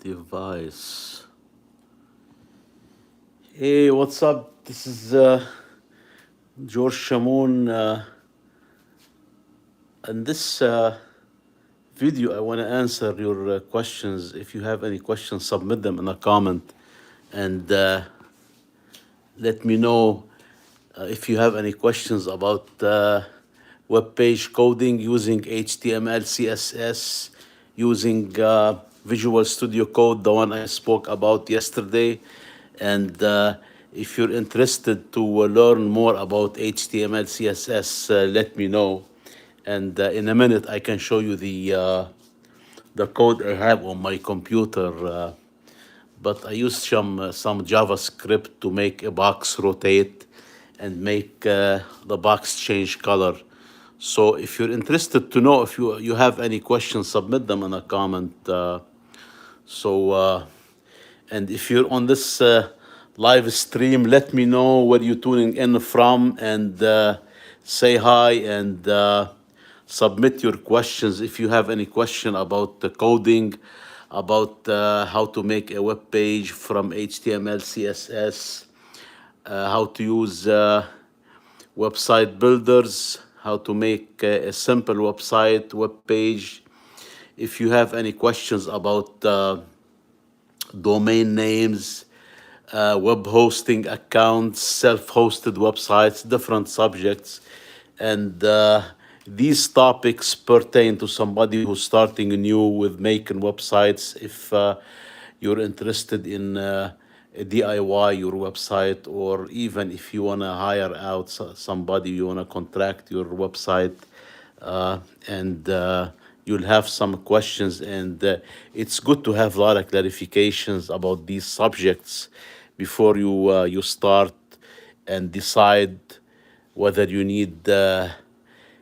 device. Hey, what's up? This is George Shamoun. In this video, I want to answer your questions. If you have any questions, submit them in a comment and let me know if you have any questions about web page coding using HTML, CSS, using Visual Studio Code, the one I spoke about yesterday. And if you're interested to learn more about HTML, CSS, let me know. And in a minute, I can show you the code I have on my computer. But I used some JavaScript to make a box rotate and make the box change color. So if you're interested to know, if you have any questions, submit them in a comment. And if you're on this live stream, let me know where you're tuning in from and say hi and submit your questions. If you have any question about the coding, about how to make a web page from HTML, CSS, how to use website builders, how to make a simple website, web page. If you have any questions about domain names, web hosting accounts, self-hosted websites, different subjects. And these topics pertain to somebody who's starting new with making websites. If you're interested in DIY your website, or even if you want to hire out somebody, you want to contract your website, and you'll have some questions, and it's good to have a lot of clarifications about these subjects before you start and decide whether you need a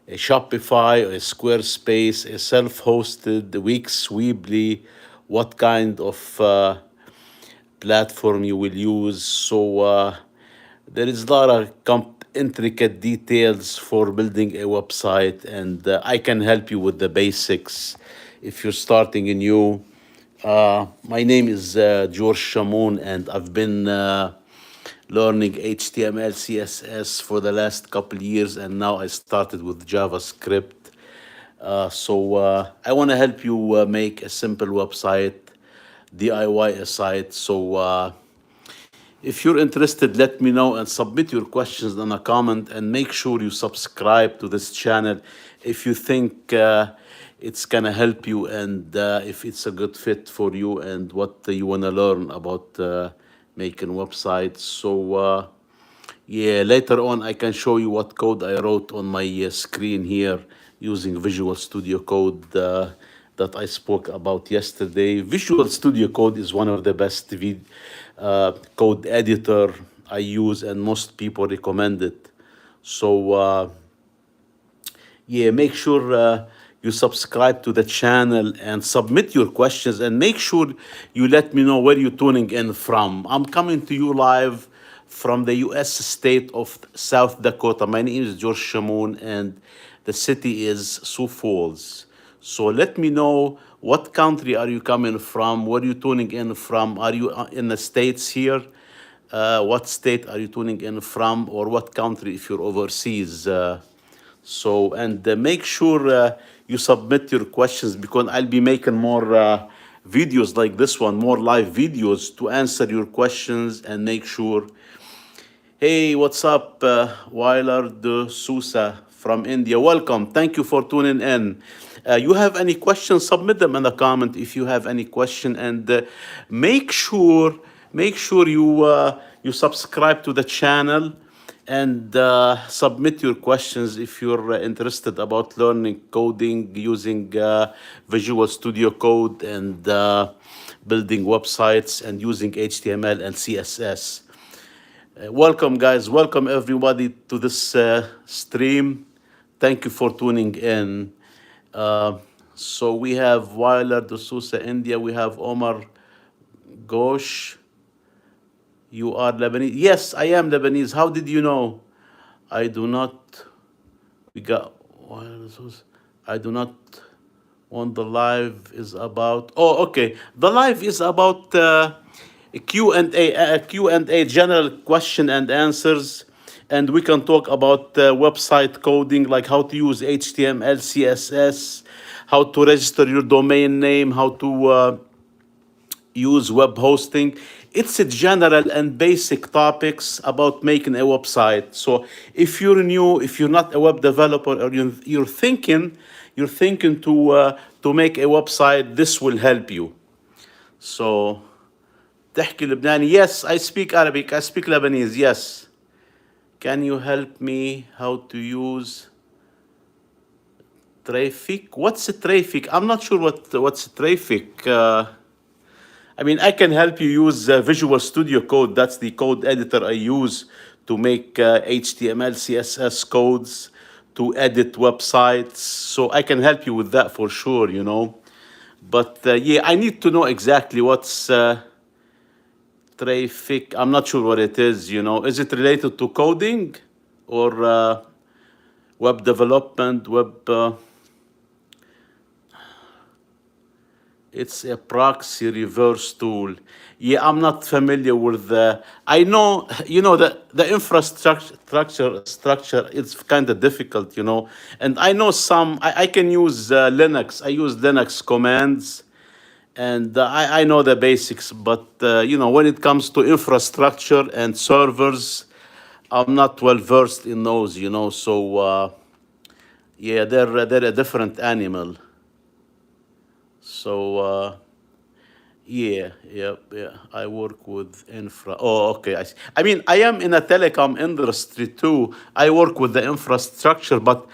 Shopify, a Squarespace, a self-hosted, Wix, Weebly, what kind of platform you will use. So there is a lot of intricate details for building a website, and I can help you with the basics if you're starting a new. My name is George Shamoun, and I've been learning HTML, CSS for the last couple years, and now I started with JavaScript. So I want to help you make a simple website, DIY a site. So if you're interested, let me know and submit your questions in a comment, and make sure you subscribe to this channel if you think it's gonna help you, and if it's a good fit for you and what you wanna learn about making websites. So yeah, later on I can show you what code I wrote on my screen here using Visual Studio Code that I spoke about yesterday. Visual Studio Code is one of the best code editor I use, and most people recommend it. So yeah, make sure you subscribe to the channel and submit your questions, and make sure you let me know where you're tuning in from. I'm coming to you live from the US state of South Dakota. My name is George Shamoun, and the city is Sioux Falls. So let me know, what country are you coming from? Where are you tuning in from? Are you in the States here? What state are you tuning in from? Or what country if you're overseas? And make sure you submit your questions, because I'll be making more videos like this one, more live videos to answer your questions and make sure. Hey, what's up, Weiler de Sousa from India? Welcome. Thank you for tuning in. You have any questions? Submit them in the comment if you have any question, and make sure you subscribe to the channel, and submit your questions if you're interested about learning coding using Visual Studio Code, and building websites and using HTML and CSS. Welcome, guys. Welcome, everybody, to this stream. Thank you for tuning in. So we have Weiler de Sousa, India. We have Omar Ghosh. You are Lebanese? Yes, I am Lebanese. How did you know? I do not. We got. I do not On the live is about. Oh, okay. The live is about Q&A, general question and answers, and we can talk about website coding, like how to use HTML, CSS, how to register your domain name, how to use web hosting. It's a general and basic topics about making a website. So if you're new, if you're not a web developer, or you're thinking to make a website, this will help you. So تحكي لبناني? Yes, I speak Arabic. I speak Lebanese. Yes. Can you help me how to use traffic? What's a traffic? I'm not sure what's traffic. I mean, I can help you use Visual Studio Code. That's the code editor I use to make HTML, CSS codes, to edit websites. So I can help you with that for sure, you know. But yeah, I need to know exactly what's traffic. I'm not sure what it is, you know. Is it related to coding or web development, It's a proxy reverse tool. Yeah, I'm not familiar with the. I know, you know, the infrastructure. It's kind of difficult, you know. And I know some. I can use Linux. I use Linux commands, and I know the basics. But you know, when it comes to infrastructure and servers, I'm not well versed in those, you know. So yeah, they're a different animal. So. Yeah, yeah. I work with infra. Oh, okay. I see. I mean, I am in a telecom industry too. I work with the infrastructure, but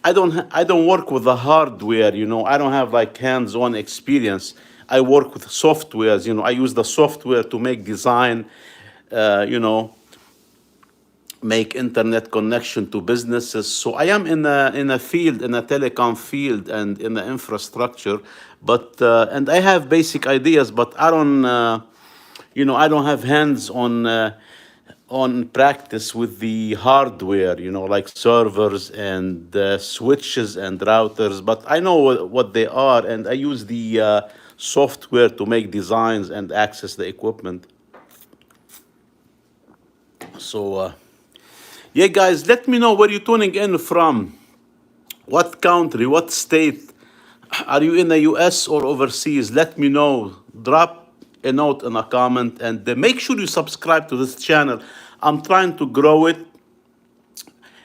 I don't work with the hardware. You know, I don't have like hands-on experience. I work with softwares. You know, I use the software to make design. You know, make internet connection to businesses. So I am in a field, in a telecom field, and in the infrastructure. But and I have basic ideas, but I don't, you know, I don't have hands on practice with the hardware. You know, like servers and switches and routers. But I know what they are, and I use the software to make designs and access the equipment. So. Yeah, guys, let me know where you're tuning in from. What country, what state? Are you in the US or overseas? Let me know. Drop a note in a comment, and make sure you subscribe to this channel. I'm trying to grow it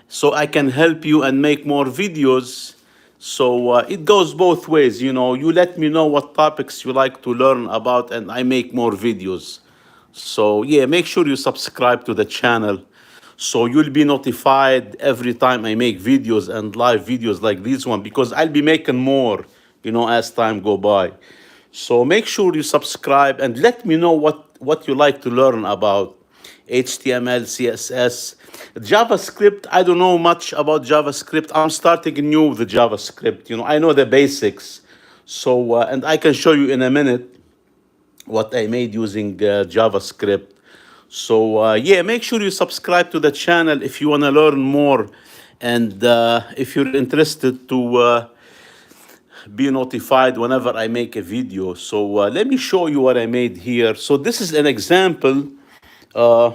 so I can help you and make more videos. So it goes both ways. You know, you let me know what topics you like to learn about, and I make more videos. So yeah, make sure you subscribe to the channel so you'll be notified every time I make videos and live videos like this one, because I'll be making more, you know, as time go by. So make sure you subscribe and let me know what you like to learn about. HTML, CSS, JavaScript. I don't know much about JavaScript. I'm starting new with the JavaScript. You know, I know the basics. So, and I can show you in a minute what I made using JavaScript. So yeah, make sure you subscribe to the channel if you want to learn more, and if you're interested to be notified whenever I make a video. So let me show you what I made here. So this is an example. Uh,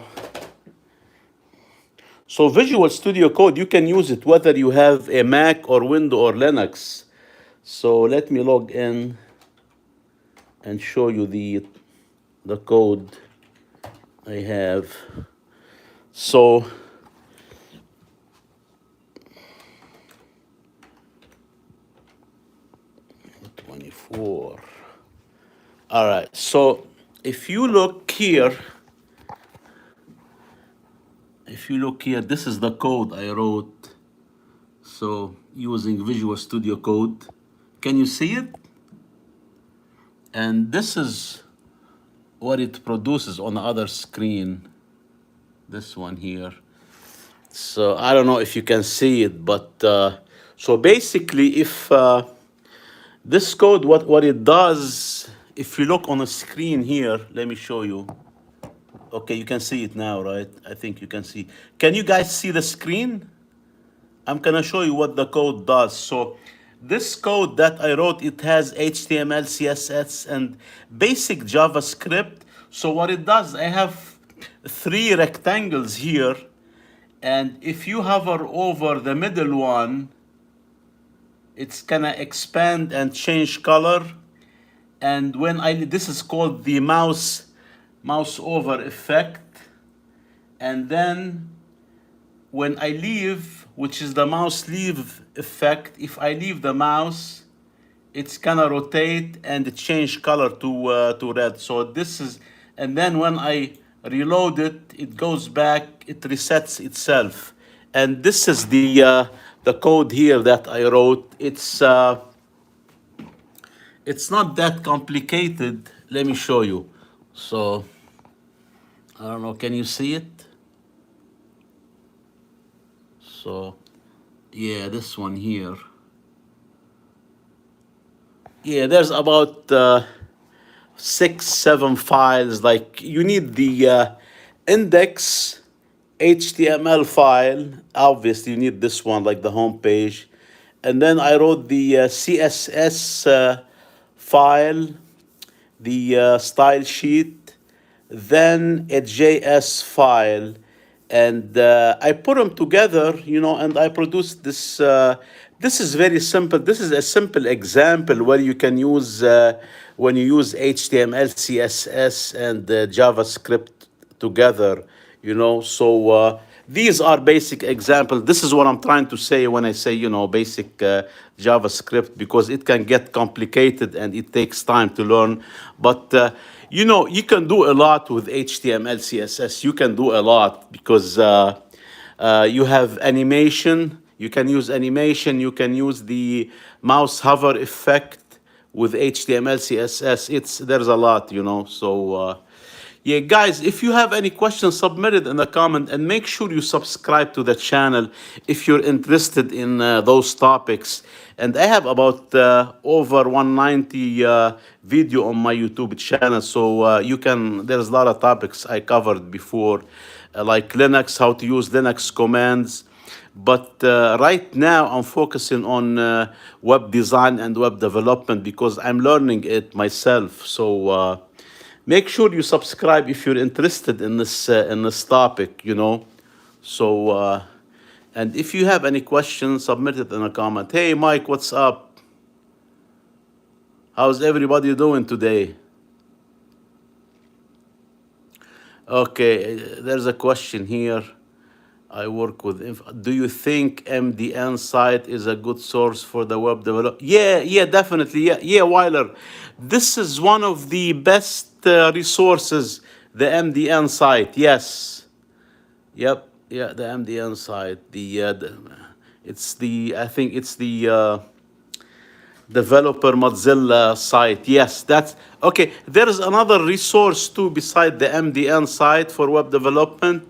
so Visual Studio Code, you can use it whether you have a Mac or Windows or Linux. So let me log in and show you the code I have. So 24. All right. So if you look here, this is the code I wrote. So using Visual Studio Code, can you see it? And this is what it produces on the other screen. This one here. So I don't know if you can see it, but so basically, if this code, what it does, if you look on the screen here, let me show you. Okay, you can see it now, right? I think you can see. Can you guys see the screen? I'm gonna show you what the code does. So This code that I wrote, it has HTML, CSS, and basic JavaScript. So what it does, I have three rectangles here, and if you hover over the middle one, it's gonna expand and change color. And when this is called the mouse over effect. And then when I leave, which is the mouse leave effect, if I leave the mouse, it's gonna rotate and change color to red. So this is, and then when I reload it, it goes back, it resets itself. And this is the code here that I wrote. It's not that complicated. Let me show you. So I don't know, can you see it? So yeah, this one here. Yeah, there's about 6, 7 files. Like you need the index HTML file. Obviously, you need this one, like the home page. And then I wrote the CSS file, the style sheet, then a JS file, and I put them together, and I produced this. This is very simple. This is a simple example where you can use when you use HTML, CSS, and JavaScript together. So these are basic examples. This is what I'm trying to say when I say basic JavaScript, because it can get complicated and it takes time to learn. But you can do a lot with HTML, CSS. You can do a lot because you have animation. You can use animation. You can use the mouse hover effect with HTML, CSS. There's a lot. So yeah, guys, if you have any questions, submit it in the comment, and make sure you subscribe to the channel if you're interested in those topics. And I have about over 190 video on my YouTube channel, so there's a lot of topics I covered before, like Linux, how to use Linux commands. But right now I'm focusing on web design and web development because I'm learning it myself. So make sure you subscribe if you're interested in this topic. So and if you have any questions, submit it in a comment. Hey Mike, what's up? How's everybody doing today? Okay, there's a question here. I work with do you think MDN site is a good source for the web development? Yeah, definitely. Yeah, Weiler. This is one of the best resources, the MDN site. Yes. Yep. Yeah, the MDN site. I think it's the developer Mozilla site. Yes, that's okay. There is another resource too beside the MDN site for web development.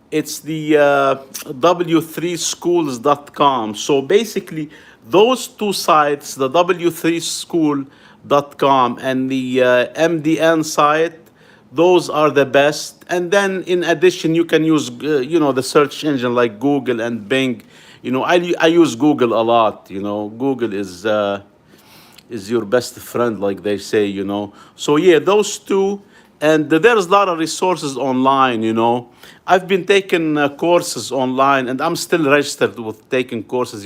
It's the w3schools.com. So basically, those two sites, the w3school.com and the MDN site, those are the best. And then in addition, you can use, the search engine like Google and Bing. I use Google a lot. Google is your best friend, like they say. So yeah, those two. And there's a lot of resources online. I've been taking courses online, and I'm still registered with taking courses.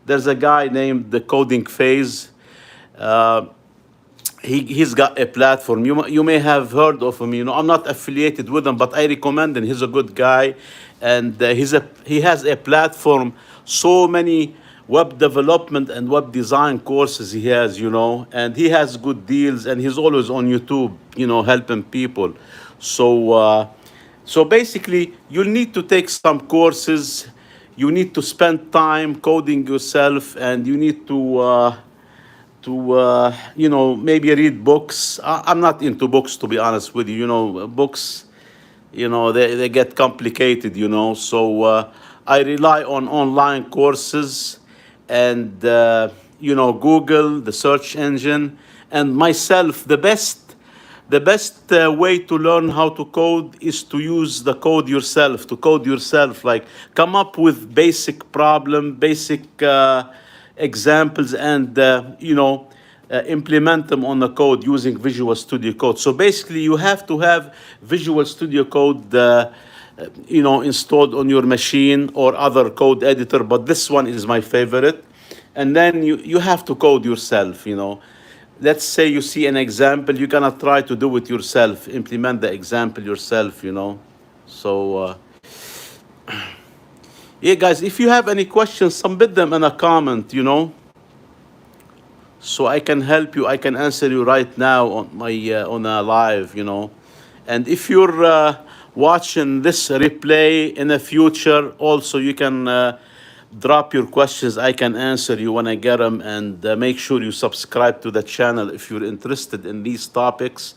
There's a guy named the Coding Phase. He's got a platform. You may have heard of him. I'm not affiliated with him, but I recommend him. He's a good guy, and he has a platform. So many web development and web design courses he has, and he has good deals, and he's always on YouTube, helping people. So basically, you'll need to take some courses. You need to spend time coding yourself, and you need to maybe read books. I'm not into books, to be honest with you. Books, they get complicated. So I rely on online courses and Google, the search engine, and myself. The best way to learn how to code is to use the code yourself, like come up with basic problem, basic examples and implement them on the code using Visual Studio Code. So basically, you have to have Visual Studio Code, installed on your machine or other code editor. But this one is my favorite. And then you have to code yourself. Let's say you see an example, you're gonna try to do it yourself, implement the example yourself. So. Yeah, guys, if you have any questions, submit them in a comment, so I can help you. I can answer you right now on my on a live, And if you're watching this replay in the future, also you can drop your questions. I can answer you when I get them. And make sure you subscribe to the channel if you're interested in these topics.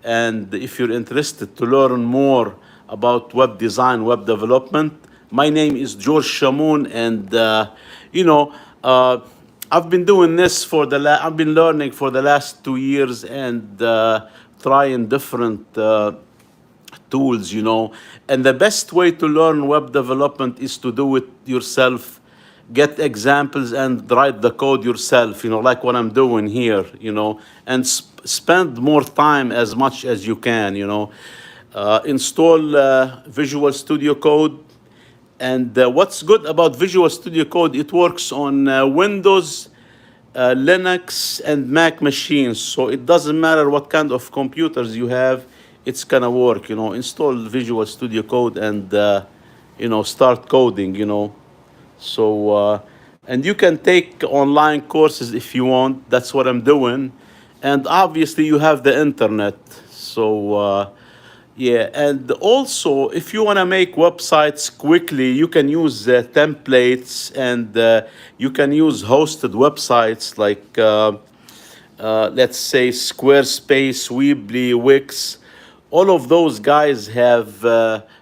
And if you're interested to learn more about web design, web development, my name is George Shamoun, and I've been doing this I've been learning for the last 2 years and trying different tools, And the best way to learn web development is to do it yourself, get examples and write the code yourself, like what I'm doing here, and spend more time as much as you can, install Visual Studio Code. And what's good about Visual Studio Code, it works on Windows, Linux, and Mac machines. So it doesn't matter what kind of computers you have, it's gonna work. Install Visual Studio Code and start coding. So and you can take online courses if you want. That's what I'm doing. And obviously you have the internet. So yeah, and also if you want to make websites quickly, you can use templates, and you can use hosted websites like let's say Squarespace, Weebly, Wix. All of those guys have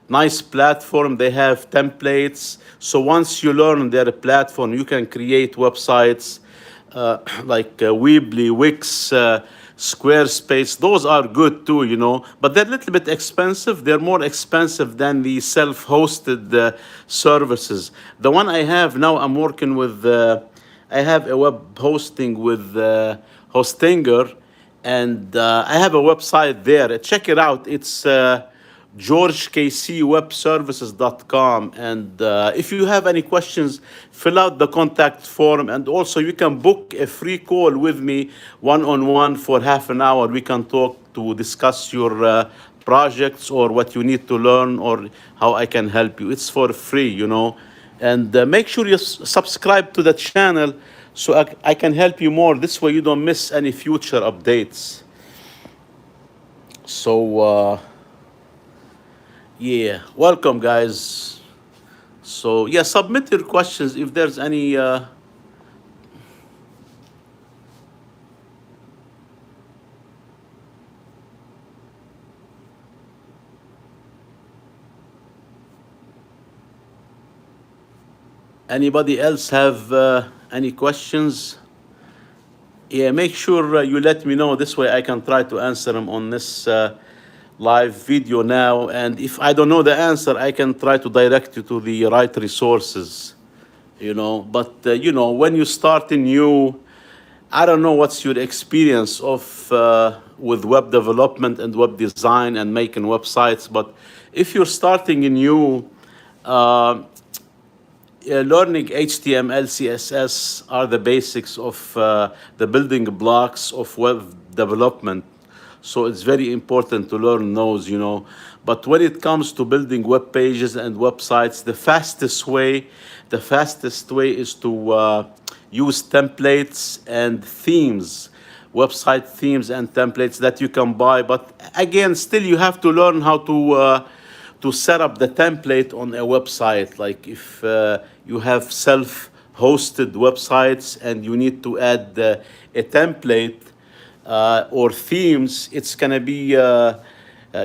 nice platform. They have templates. So once you learn their platform, you can create websites like Weebly, Wix, Squarespace. Those are good too, but they're a little bit expensive. They're more expensive than the self-hosted services. The one I have now, I'm working with, I have a web hosting with Hostinger, and I have a website there. Check it out. It's georgekcwebservices.com. And if you have any questions, fill out the contact form. And also, you can book a free call with me one-on-one for half an hour. We can talk to discuss your projects or what you need to learn or how I can help you. It's for free, And make sure you subscribe to the channel so I can help you more. This way you don't miss any future updates. So, yeah, welcome, guys. So, yeah, submit your questions if there's any. Anybody else have any questions? Yeah, make sure you let me know. This way I can try to answer them on this live video now. And if I don't know the answer, I can try to direct you to the right resources, But, when you start new, I don't know what's your experience of with web development and web design and making websites. But if you're starting new, learning HTML, CSS are the basics of the building blocks of web development. So it's very important to learn those, But when it comes to building web pages and websites, the fastest way is to use templates and themes, website themes and templates that you can buy. But again, still you have to learn how to set up the template on a website. Like if you have self-hosted websites and you need to add a template or themes, it's gonna be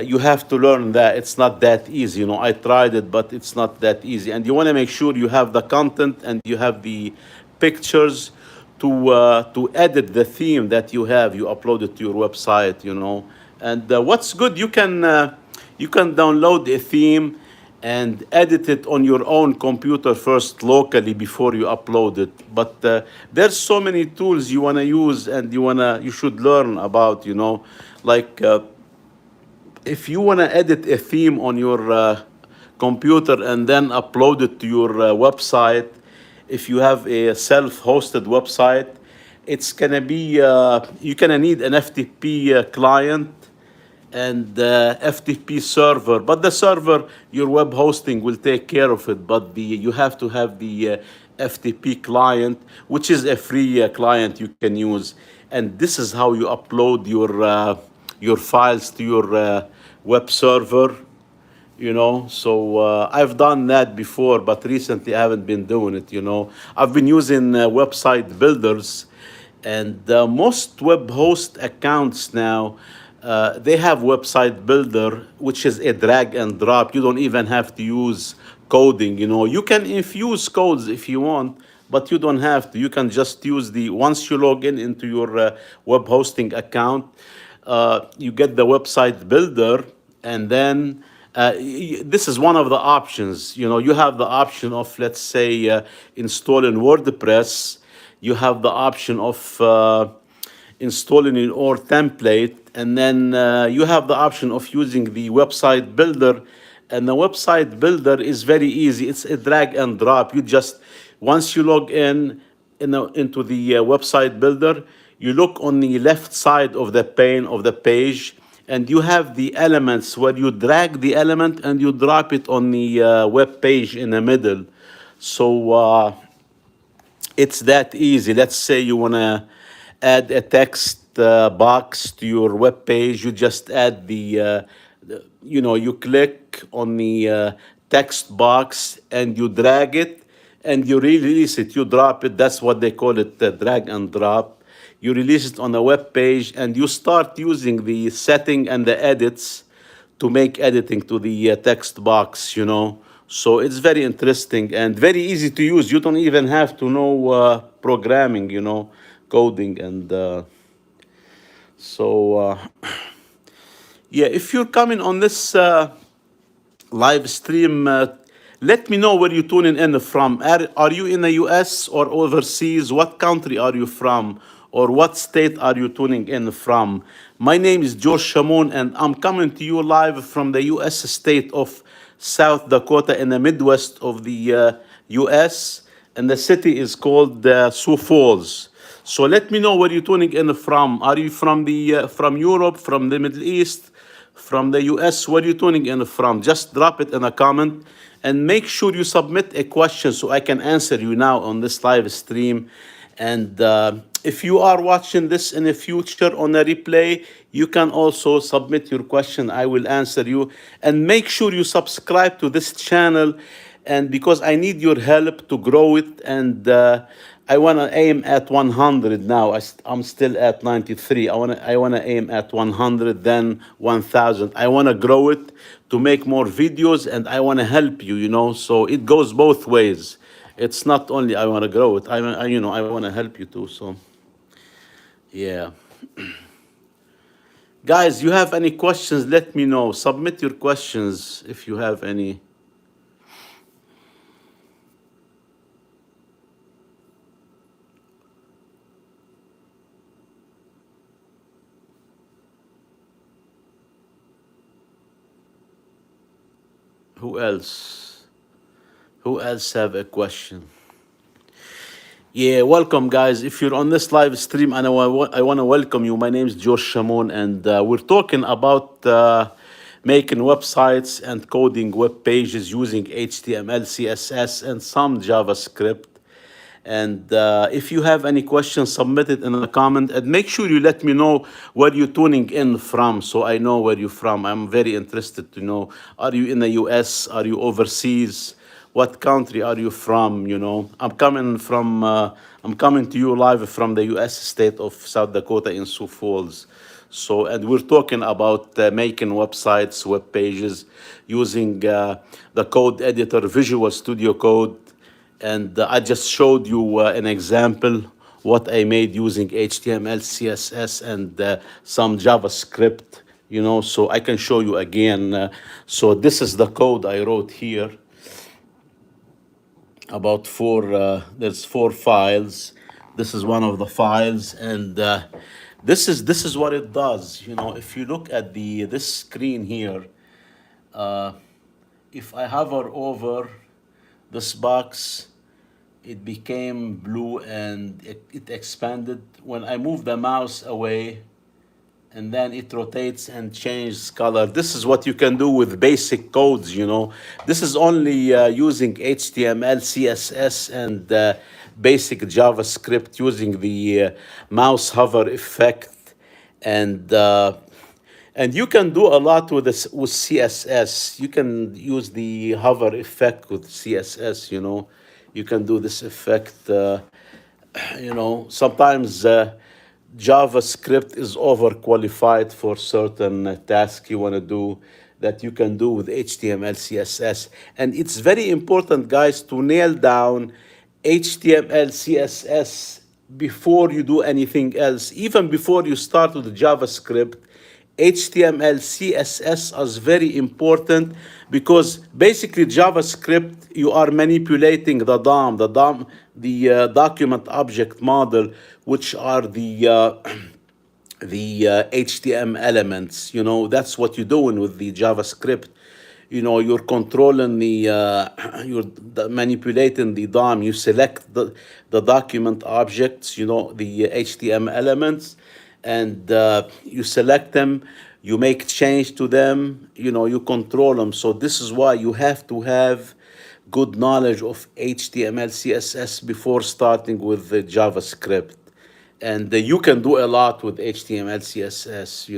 you have to learn that. It's not that easy. I tried it, but it's not that easy. And you want to make sure you have the content and you have the pictures to edit the theme that you have. You upload it to your website. And what's good, you can download a theme and edit it on your own computer first locally before you upload it. But there's so many tools you want to use and you should learn about, like if you want to edit a theme on your computer and then upload it to your website, if you have a self-hosted website, it's gonna be you're gonna need an FTP client and FTP server. But the server, your web hosting will take care of it. But you have to have the FTP client, which is a free client you can use. And this is how you upload your files to your web server. So I've done that before, but recently I haven't been doing it. I've been using website builders, and most web host accounts now, they have website builder, which is a drag and drop. You don't even have to use coding. You can infuse codes if you want, but you don't have to. You can just use once you log in into your web hosting account, you get the website builder, and then this is one of the options. You have the option of, let's say, installing WordPress. You have the option of installing your template, and then you have the option of using the website builder. And the website builder is very easy. It's a drag and drop. You just, once you log into the website builder, you look on the left side of the pane of the page, and you have the elements where you drag the element and you drop it on the web page in the middle. So it's that easy. Let's say you want to add a text box to your web page. You just add you click on the text box and you drag it and you release it. You drop it. That's what they call it, drag and drop. You release it on a web page and you start using the setting and the edits to make editing to the text box. So it's very interesting and very easy to use. You don't even have to know programming, coding. And so, yeah, if you're coming on this live stream, let me know where you're tuning in from. Are you in the US or overseas? What country are you from? Or what state are you tuning in from? My name is George Shamoun, and I'm coming to you live from the US state of South Dakota in the Midwest of the US, and the city is called Sioux Falls. So let me know where you're tuning in from. Are you from from Europe, from the Middle East, from the US? Where you tuning in from? Just drop it in a comment, and make sure you submit a question so I can answer you now on this live stream. And if you are watching this in the future on a replay, you can also submit your question. I will answer you. And make sure you subscribe to this channel, and because I need your help to grow it. And I want to aim at 100 now. I'm still at 93. I want to aim at 100, then 1,000. I want to grow it to make more videos, and I want to help you, So it goes both ways. It's not only I want to grow it. I want to help you too. So, yeah. Guys, you have any questions, let me know. Submit your questions if you have any. Who else? Who else have a question? Yeah, welcome, guys. If you're on this live stream, and I want to welcome you. My name is Josh Shamoun, and we're talking about making websites and coding web pages using HTML, CSS, and some JavaScript. And if you have any questions, submit it in the comment, and make sure you let me know where you're tuning in from, so I know where you're from. I'm very interested to know, are you in the US? Are you overseas? What country are you from? I'm coming to you live from the US state of South Dakota in Sioux Falls. So, and we're talking about making websites, web pages, using the code editor, Visual Studio Code. And I just showed you an example, what I made using HTML, CSS, and some JavaScript, so I can show you again. So this is the code I wrote here about there's 4 files. This is one of the files, and this is what it does. If you look at this screen here, if I hover over this box, it became blue and it expanded. When I move the mouse away, and then it rotates and changes color. This is what you can do with basic codes. This is only using HTML, CSS, and basic JavaScript using the mouse hover effect. And you can do a lot with this with CSS. You can use the hover effect with CSS. You can do this effect. Sometimes JavaScript is overqualified for certain tasks you want to do that you can do with HTML, CSS. And it's very important, guys, to nail down HTML, CSS before you do anything else. Even before you start with JavaScript, HTML, CSS is very important, because basically JavaScript, you are manipulating the DOM, the document object model, which are the HTML elements. That's what you're doing with the JavaScript. You're controlling you're manipulating the DOM. You select the document objects, the HTML elements, and you select them, you make change to them, you control them. So this is why you have to have good knowledge of HTML, CSS before starting with the JavaScript. And you can do a lot with HTML, CSS.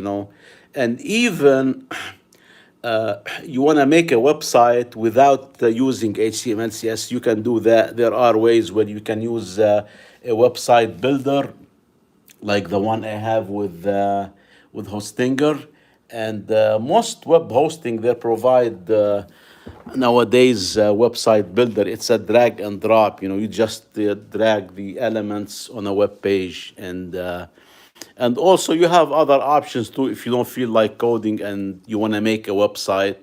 And even you want to make a website without using HTML, CSS, you can do that. There are ways where you can use a website builder, like the one I have with Hostinger. And most web hosting, they provide nowadays website builder. It's a drag and drop. You just drag the elements on a web page, and also you have other options too. If you don't feel like coding and you want to make a website,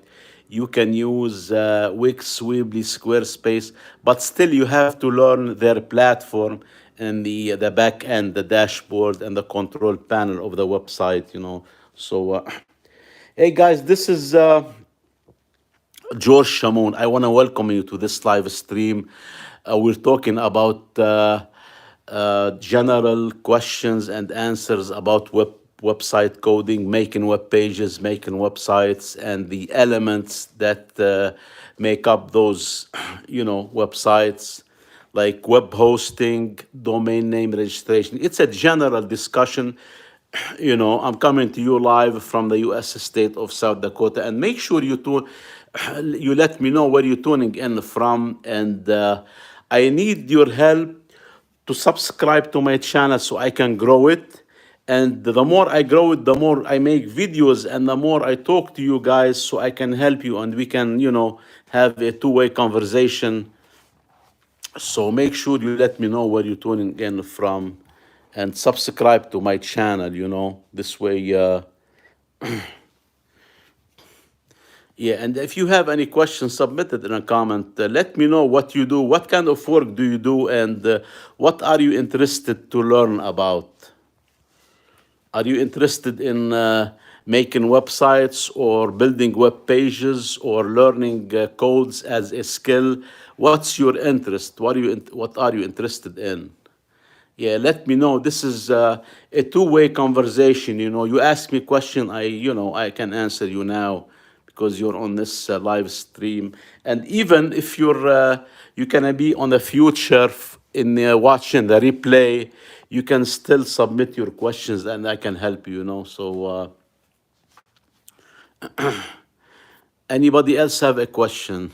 you can use Wix, Weebly, Squarespace, but still you have to learn their platform and the back end, the dashboard, and the control panel of the website. So, hey guys, this is George Shamoun. I want to welcome you to this live stream. We're talking about general questions and answers about website coding, making web pages, making websites, and the elements that make up those, websites, like web hosting, domain name registration. It's a general discussion. I'm coming to you live from the U.S. state of South Dakota, and make sure you let me know where you're tuning in from, and I need your help to subscribe to my channel so I can grow it. And the more I grow it, the more I make videos, and the more I talk to you guys, so I can help you, and we can, have a two-way conversation. So make sure you let me know where you're tuning in from, and subscribe to my channel. This way, yeah. And if you have any questions, submit it in a comment. Let me know what you do, what kind of work do you do, and what are you interested to learn about. Are you interested in making websites, or building web pages, or learning codes as a skill? What's your interest? What are you interested in? Yeah, let me know. This is a two-way conversation. You ask me a question, I can answer you now, because you're on this live stream. And even if you can be on the future in watching the replay, you can still submit your questions, and I can help you. So anybody else have a question?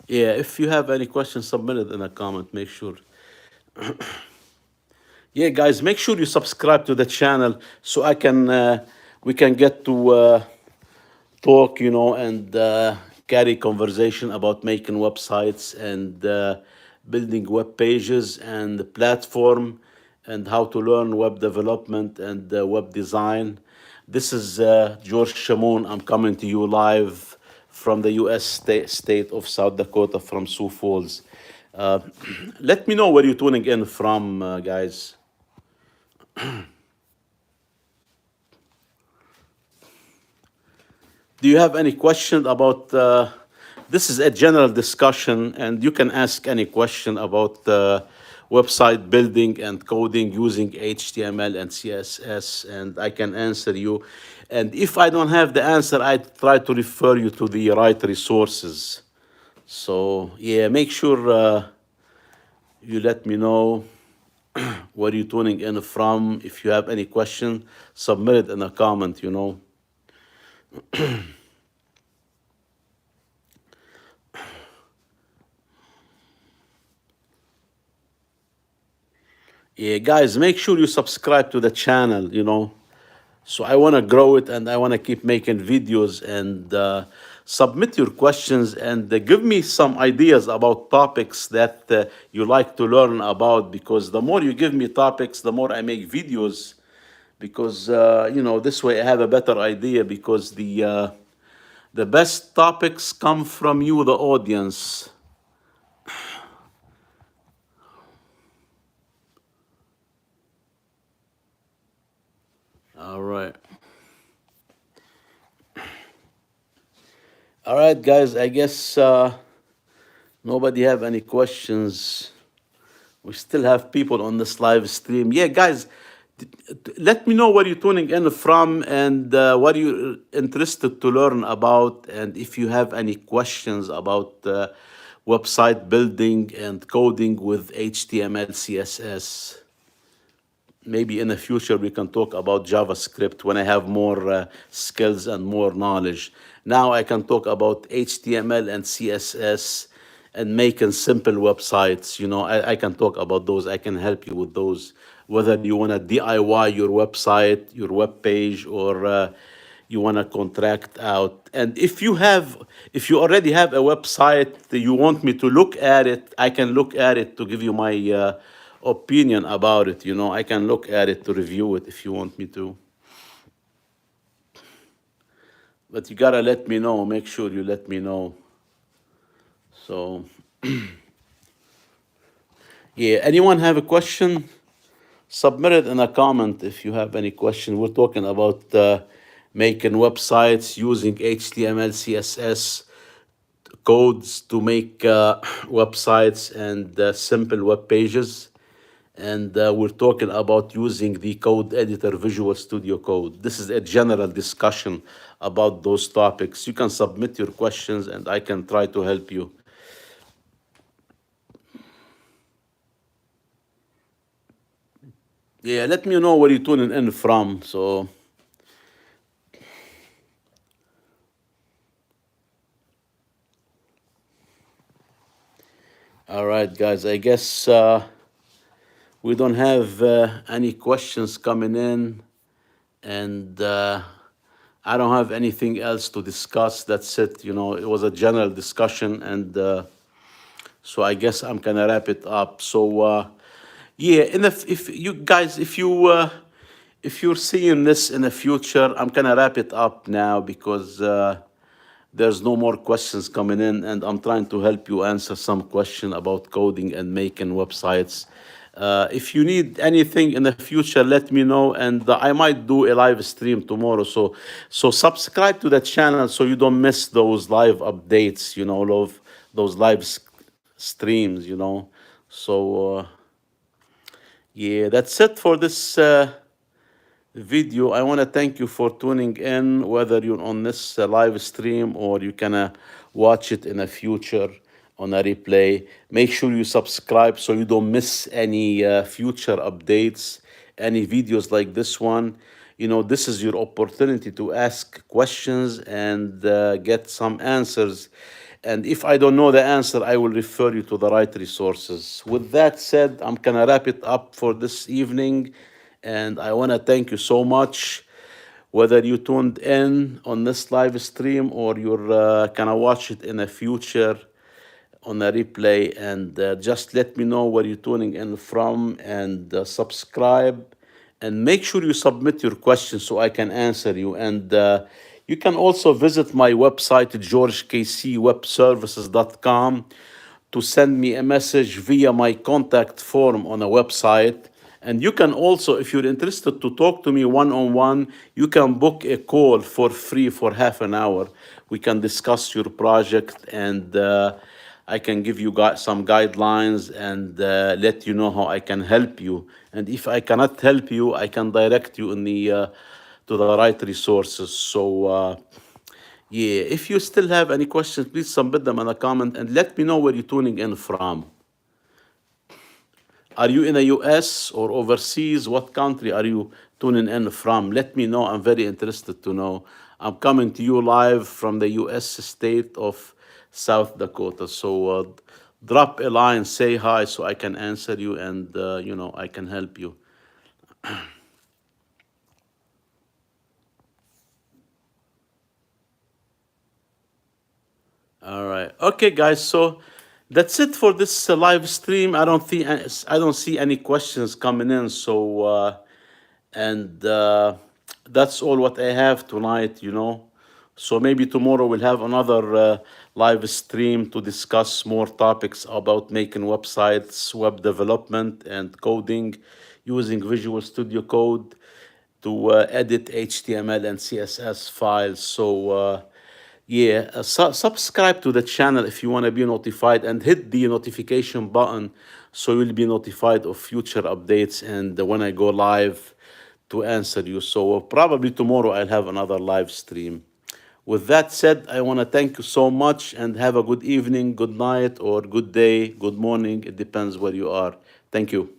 Yeah, if you have any questions, submit it in a comment. Make sure. Yeah, guys, make sure you subscribe to the channel, so we can get to talk, and carry conversation about making websites, and building web pages and the platform, and how to learn web development and web design. This is George Shamoun. I'm coming to you live from the U.S. state of South Dakota, from Sioux Falls. Uh, Let me know where you're tuning in from, guys. Do you have any question about this is a general discussion, and you can ask any question about website building and coding using HTML and CSS, and I can answer you. And if I don't have the answer, I try to refer you to the right resources. So yeah, make sure you let me know where you're tuning in from. If you have any question, submit it in a comment, you know. Yeah, guys, make sure you subscribe to the channel, you know. So I want to grow it, and I want to keep making videos, and submit your questions, and give me some ideas about topics that you like to learn about, because the more you give me topics, the more I make videos, because you know, this way I have a better idea, because the best topics come from you, the audience. All right. All right, guys, I guess nobody have any questions. We still have people on this live stream. Yeah, guys, let me know where you're tuning in from, and what you're interested to learn about, and if you have any questions about website building and coding with HTML, CSS. Maybe in the future we can talk about JavaScript when I have more skills and more knowledge. Now I can talk about HTML and CSS and making simple websites. You know, I can talk about those. I can help you with those. Whether you want to DIY your website, your web page, or you want to contract out. And if you already have a website, you want me to look at it, I can look at it to give you my opinion about it. You know, I can look at it to review it if you want me to. But you gotta let me know. Make sure you let me know. So, yeah. Anyone have a question? Submit it in a comment if you have any question. We're talking about making websites using HTML, CSS codes to make websites and simple web pages. And we're talking about using the code editor, Visual Studio Code. This is a general discussion about those topics. You can submit your questions, and I can try to help you. Yeah, let me know where you're tuning in from. So, all right, guys, I guess we don't have any questions coming in, and I don't have anything else to discuss. That's it. You know, it was a general discussion, and so I guess I'm gonna wrap it up. So yeah, and if you guys, if you're seeing this in the future, I'm gonna wrap it up now, because there's no more questions coming in, and I'm trying to help you answer some question about coding and making websites. If you need anything in the future, let me know, and I might do a live stream tomorrow. So subscribe to the channel so you don't miss those live updates. You know, those live streams. You know, so yeah, that's it for this video. I want to thank you for tuning in, whether you're on this live stream or you can watch it in the future on a replay. Make sure you subscribe so you don't miss any future updates, any videos like this one. You know, this is your opportunity to ask questions and get some answers. And if I don't know the answer, I will refer you to the right resources. With that said, I'm gonna wrap it up for this evening. And I wanna thank you so much. Whether you tuned in on this live stream or you're gonna watch it in the future on a replay, and just let me know where you're tuning in from, and subscribe, and make sure you submit your questions so I can answer you. And you can also visit my website, georgekcwebservices.com, to send me a message via my contact form on a website. And you can also, if you're interested to talk to me one on one, you can book a call for free for half an hour. We can discuss your project, and I can give you some guidelines, and let you know how I can help you. And if I cannot help you, I can direct you in to the right resources. So, yeah, if you still have any questions, please submit them in a comment and let me know where you're tuning in from. Are you in the US or overseas? What country are you tuning in from? Let me know. I'm very interested to know. I'm coming to you live from the US state of South Dakota. So drop a line, say hi so I can answer you, and I can help you. All right. Okay, guys. So that's it for this live stream. I don't see any questions coming in. So and that's all what I have tonight. So maybe tomorrow we'll have another live stream to discuss more topics about making websites, web development, and coding using Visual Studio Code to edit HTML and CSS files. So yeah, subscribe to the channel if you want to be notified, and hit the notification button so you'll be notified of future updates and when I go live to answer you. So probably tomorrow I'll have another live stream. With that said, I want to thank you so much, and have a good evening, good night, or good day, good morning. It depends where you are. Thank you.